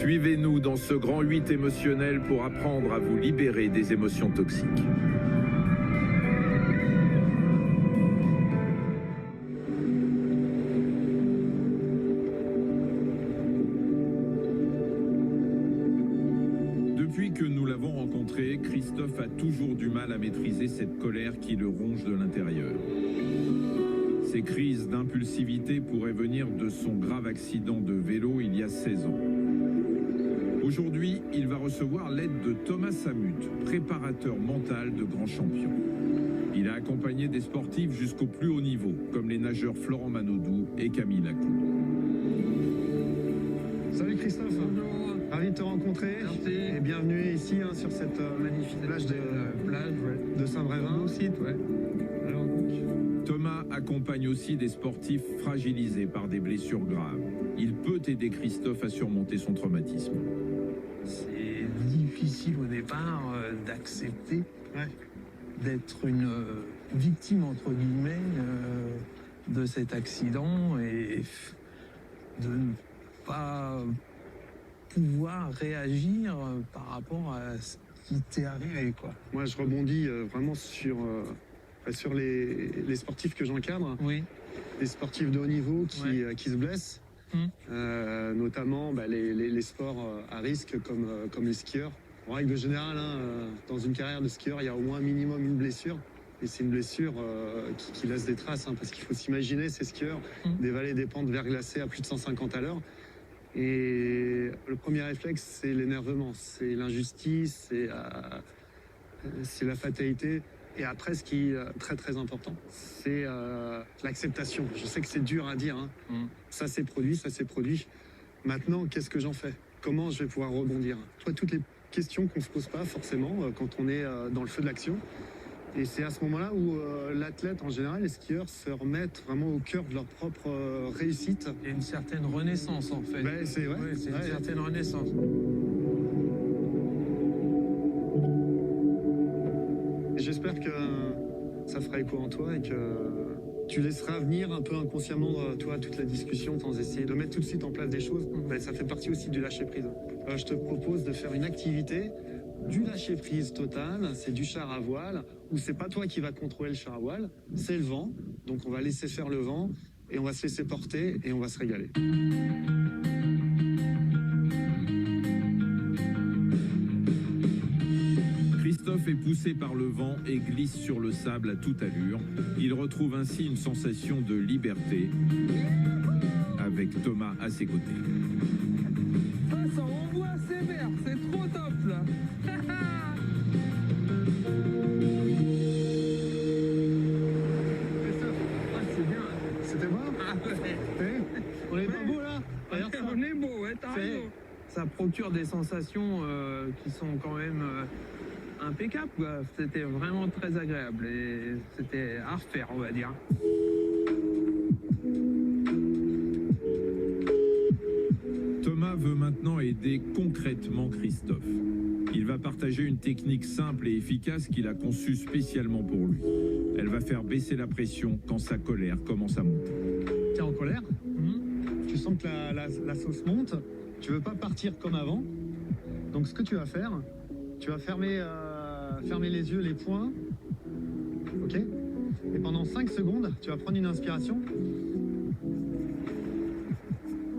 Suivez-nous dans ce grand 8 émotionnel pour apprendre à vous libérer des émotions toxiques. Depuis que nous l'avons rencontré, Christophe a toujours du mal à maîtriser cette colère qui le ronge de l'intérieur. Ces crises d'impulsivité pourraient venir de son grave accident de vélo il y a 16 ans. Aujourd'hui, il va recevoir l'aide de Thomas Samut, préparateur mental de grands champions. Il a accompagné des sportifs jusqu'au plus haut niveau, comme les nageurs Florent Manodou et Camille Lacour. Salut Christophe. Bonjour. Ravi de te rencontrer. Merci. Et bienvenue ici sur cette magnifique plage de Saint-Brévin. Beau site, ouais. Alors donc, Thomas accompagne aussi des sportifs fragilisés par des blessures graves. Il peut aider Christophe à surmonter son traumatisme. c'est difficile au départ d'accepter d'être une victime, entre guillemets, de cet accident et de ne pas pouvoir réagir par rapport à ce qui t'est arrivé, quoi. Moi, je rebondis vraiment sur les sportifs que j'encadre, Oui. des sportifs de haut niveau qui se blessent, notamment les sports à risque comme les skieurs. En règle générale, dans une carrière de skieur, il y a au moins un minimum une blessure. Et c'est une blessure qui laisse des traces, parce qu'il faut s'imaginer ces skieurs dévaler des pentes verglacées à plus de 150 à l'heure. Et le premier réflexe, c'est l'énervement, c'est l'injustice, c'est la fatalité. Et après, ce qui est très très important, c'est l'acceptation. Je sais que c'est dur à dire, ça s'est produit. Maintenant, qu'est-ce que j'en fais? Comment je vais pouvoir rebondir? Toutes les questions qu'on ne se pose pas forcément quand on est dans le feu de l'action. Et c'est à ce moment-là où l'athlète, en général, les skieurs, se remettent vraiment au cœur de leur propre réussite. Il y a une certaine renaissance, en fait. C'est Oui, c'est une certaine renaissance. J'espère que ça fera écho en toi et que tu laisseras venir un peu inconsciemment toi toute la discussion sans essayer de mettre tout de suite en place des choses. Ça fait partie aussi du lâcher prise. Je te propose de faire une activité du lâcher prise total. C'est du char à voile où c'est pas toi qui va contrôler le char à voile, c'est le vent. Donc on va laisser faire le vent et on va se laisser porter et on va se régaler. Christophe est poussé par le vent et glisse sur le sable à toute allure. Il retrouve ainsi une sensation de liberté avec Thomas à ses côtés. Ah, ça envoie sévère, c'est trop top, là. C'est bien. C'était bon? Ah, ouais. On est pas beau là? Regarde ça. On est beau, ouais, t'as raison. Ça procure des sensations qui sont quand même impeccables, quoi. C'était vraiment très agréable et c'était à refaire, on va dire. Thomas veut maintenant aider concrètement Christophe. Il va partager une technique simple et efficace qu'il a conçue spécialement pour lui. Elle va faire baisser la pression quand sa colère commence à monter. T'es en colère? Tu sens que la sauce monte, tu veux pas partir comme avant. Donc ce que tu vas faire, tu vas fermer les yeux, les poings, ok? Et pendant 5 secondes, tu vas prendre une inspiration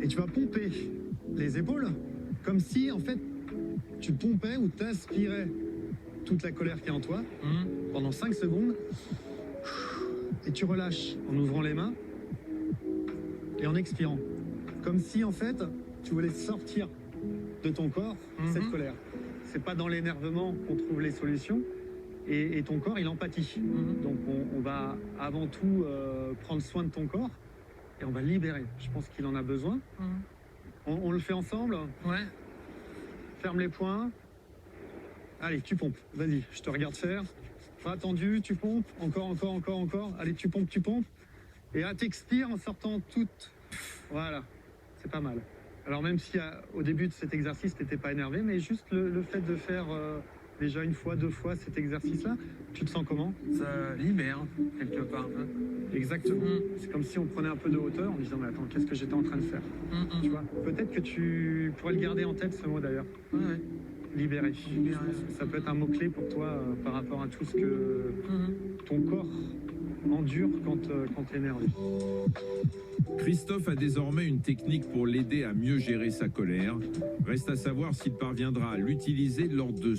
et tu vas pomper les épaules comme si en fait tu pompais ou t'aspirais toute la colère qui est en toi pendant 5 secondes et tu relâches en ouvrant les mains et en expirant. Comme si en fait tu voulais sortir de ton corps cette colère. C'est pas dans l'énervement qu'on trouve les solutions et ton corps il empathie. Donc on va avant tout prendre soin de ton corps et on va libérer. Je pense qu'il en a besoin. On le fait ensemble. Ouais. Ferme les poings. Allez, tu pompes. Vas-y, je te regarde faire. Pas attendu, tu pompes. Encore. Allez, tu pompes. Et là, t'expires en sortant toute. Voilà, c'est pas mal. Alors même si au début de cet exercice, t'étais pas énervé, mais juste le fait de faire déjà une fois, 2 fois cet exercice-là. Tu te sens comment? Ça libère, quelque part. Hein. Exactement. C'est comme si on prenait un peu de hauteur en disant, mais attends, qu'est-ce que j'étais en train de faire? Tu vois, peut-être que tu pourrais le garder en tête, ce mot d'ailleurs. Ouais. Libérer. Je pense que ça peut être un mot-clé pour toi par rapport à tout ce que ton corps endure quand tu es énervé. Christophe a désormais une technique pour l'aider à mieux gérer sa colère. Reste à savoir s'il parviendra à l'utiliser lors de